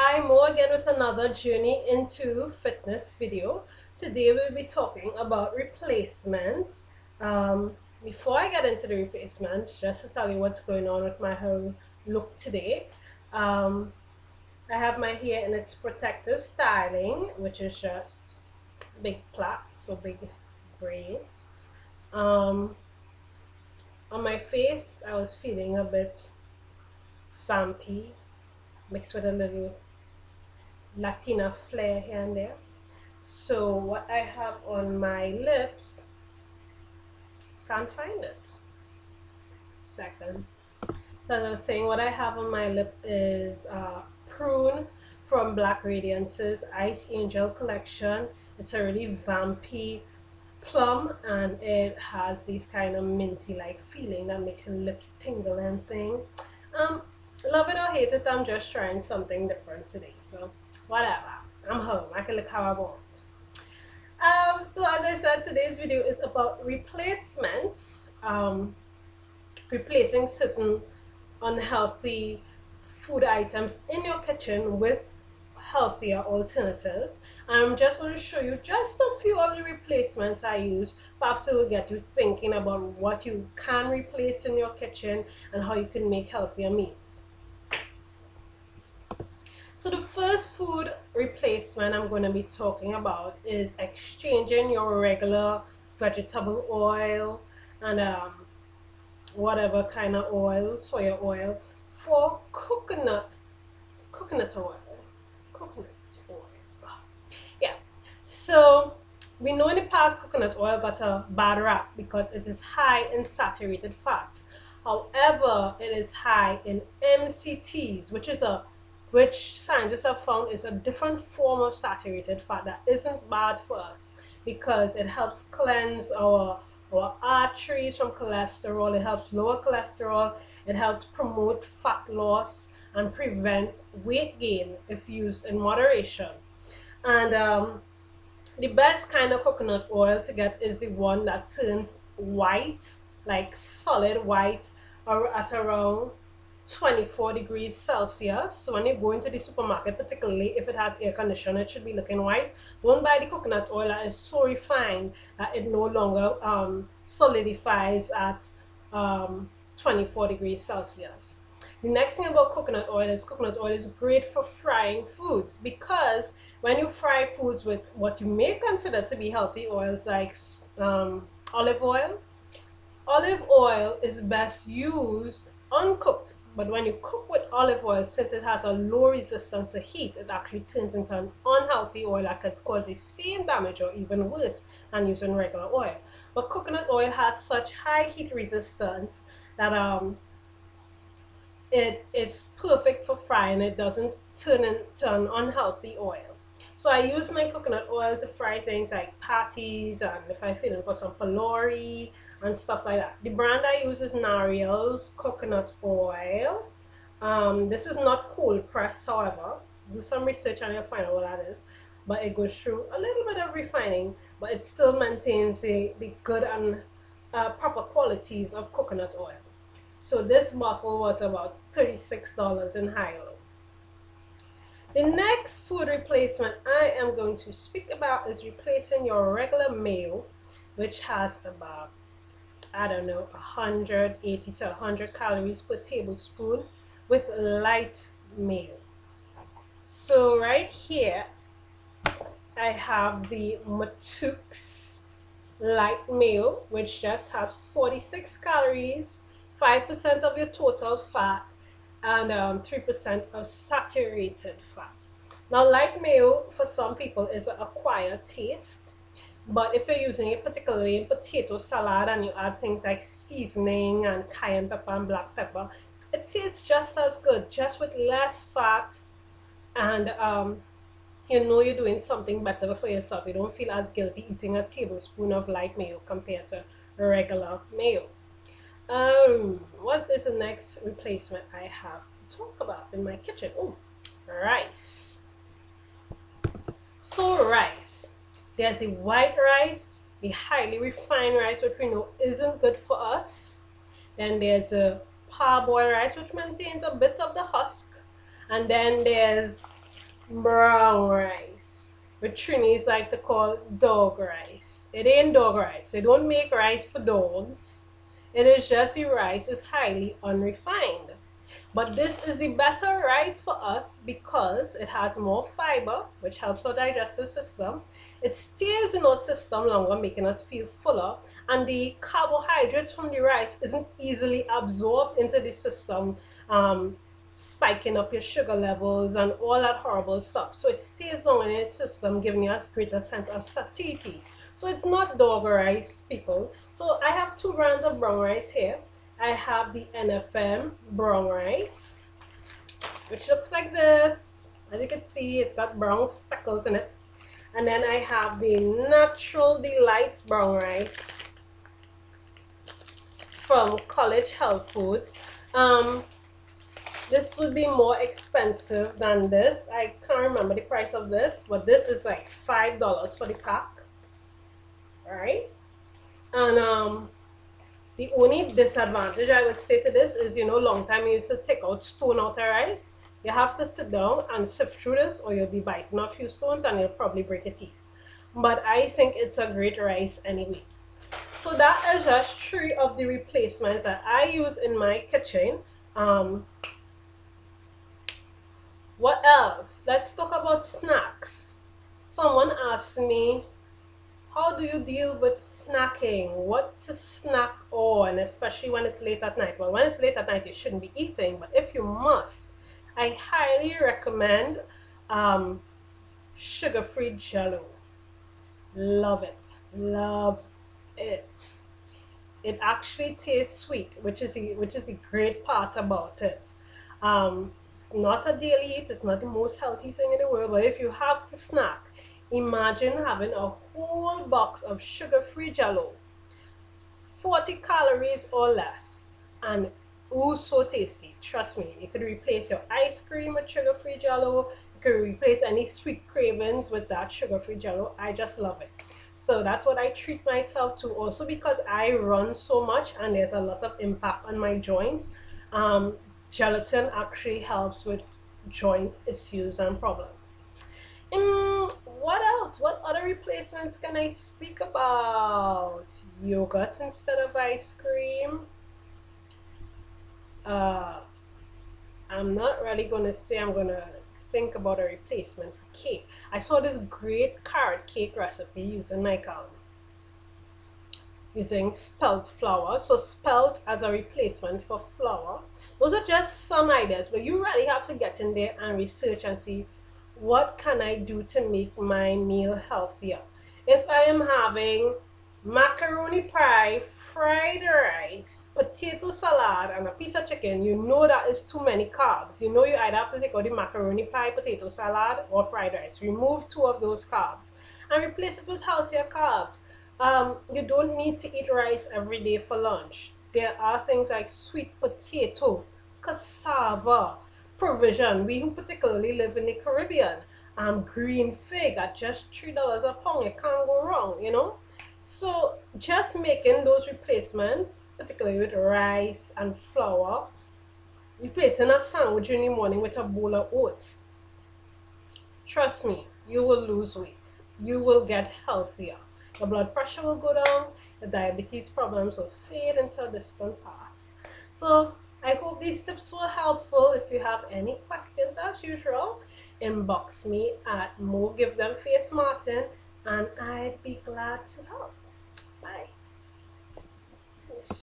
Hi, Mo again with another journey into fitness video. Today we'll be talking about replacements. Before I get into the replacements, just to tell you what's going on with my whole look today. Um, I have my hair in its protective styling, which is just big plaits or big braids. Um, on my face, I was feeling a bit vampy, mixed with a little Latina flair here and there. So what I have on my lips, can't find it. Second. So as I was saying, what I have on my lip is Prune from Black Radiance's Ice Angel collection. It's a really vampy plum and it has this kind of minty like feeling that makes your lips tingle and thing. Um, Love it or hate it, I'm just trying something different today. So whatever. I'm home. I can look how I want. So as I said, today's video is about replacements, replacing certain unhealthy food items in your kitchen with healthier alternatives. I'm just going to show you just a few of the replacements I use. Perhaps it will get you thinking about what you can replace in your kitchen and how you can make healthier meals. So the first food replacement I'm going to be talking about is exchanging your regular vegetable oil and whatever kind of oil, soya oil, for coconut oil. Coconut oil. Yeah. So we know in the past coconut oil got a bad rap because it is high in saturated fats. However, it is high in MCTs, which scientists have found is a different form of saturated fat that isn't bad for us because it helps cleanse our arteries from cholesterol, it helps lower cholesterol, it helps promote fat loss and prevent weight gain if used in moderation. And the best kind of coconut oil to get is the one that turns white, like solid white, or at around 24 degrees Celsius. So when you go into the supermarket, particularly if it has air conditioning, it should be looking white. Don't buy the coconut oil that is so refined that it no longer solidifies at 24 degrees Celsius. The next thing about coconut oil is great for frying foods because when you fry foods with what you may consider to be healthy oils like olive oil, olive oil is best used uncooked, but when you cook with olive oil, since it has a low resistance to heat, it actually turns into an unhealthy oil that could cause the same damage or even worse than using regular oil. But coconut oil has such high heat resistance that it's perfect for frying. It doesn't turn into an unhealthy oil. So I use my coconut oil to fry things like patties and if I'm feeling for some palori and stuff like that. The brand I use is Nariel's coconut oil. This is not cold pressed, however. Do some research and you'll find out what that is. But it goes through a little bit of refining, but it still maintains the good and proper qualities of coconut oil. So this bottle was about $36 in high-low. The next food replacement I am going to speak about is replacing your regular mayo, which has about, I don't know, 180 to 100 calories per tablespoon, with light mayo. So right here, I have the Matux light mayo, which just has 46 calories, 5% of your total fat, and 3% of saturated fat. Now, light mayo for some people is an acquired taste, but if you're using it particularly in potato salad and you add things like seasoning and cayenne pepper and black pepper, it tastes just as good, just with less fat, and you know you're doing something better for yourself. You don't feel as guilty eating a tablespoon of light mayo compared to regular mayo. What is the next replacement I have to talk about in my kitchen? Oh, rice. So rice. There's the white rice, the highly refined rice, which we know isn't good for us. Then there's a parboiled rice, which maintains a bit of the husk. And then there's brown rice, which Trinis like to call dog rice. It ain't dog rice. They don't make rice for dogs. It is just the rice is highly unrefined. But this is the better rice for us because it has more fiber, which helps our digestive system. It stays in our system longer, making us feel fuller. And the carbohydrates from the rice isn't easily absorbed into the system, spiking up your sugar levels and all that horrible stuff. So it stays long in your system, giving us greater sense of satiety. So it's not dog rice, people. So I have two brands of brown rice here. I have the NFM brown rice, which looks like this. As you can see, it's got brown speckles in it. And then I have the Natural Delights brown rice from College Health Foods. This would be more expensive than this. I can't remember the price of this, but this is like $5 for the pack. Alright? And the only disadvantage I would say to this is, long time you used to take out stone out of rice. You have to sit down and sift through this or you'll be biting a few stones and you'll probably break your teeth. But I think it's a great rice anyway. So that is just 3 of the replacements that I use in my kitchen. What else? Let's talk about snacks. Someone asked me, how do you deal with snacking? What to snack on, especially when it's late at night? Well, when it's late at night, you shouldn't be eating, but if you must, I highly recommend sugar-free Jell-O. Love it. Love it. It actually tastes sweet, which is the great part about it. It's not a daily eat, it's not the most healthy thing in the world, but if you have to snack, imagine having a whole box of sugar-free Jell-O, 40 calories or less, and ooh, so tasty. Trust me, you could replace your ice cream with sugar-free Jell-O. You could replace any sweet cravings with that sugar-free Jell-O. I just love it. So that's what I treat myself to, also because I run so much and there's a lot of impact on my joints. Gelatin actually helps with joint issues and problems. What else? What other replacements can I speak about? Yogurt instead of ice cream. I'm not really going to say I'm going to think about a replacement for cake. I saw this great carrot cake recipe using spelt flour. So spelt as a replacement for flour. Those are just some ideas, but you really have to get in there and research and see what can I do to make my meal healthier. If I am having macaroni pie, fried rice, potato salad, and a piece of chicken, you know that is too many carbs. You know you either have to take out the macaroni pie, potato salad, or fried rice. Remove 2 of those carbs and replace it with healthier carbs. You don't need to eat rice every day for lunch. There are things like sweet potato, cassava, provision. We who particularly live in the Caribbean, green fig at just $3 a pound. You can't go wrong, So just making those replacements, particularly with rice and flour, replacing a sandwich in the morning with a bowl of oats. Trust me, you will lose weight. You will get healthier. Your blood pressure will go down. The diabetes problems will fade into a distant past. So I hope these tips were helpful. If you have any questions, as usual, inbox me at Mo Give Them Face Martin.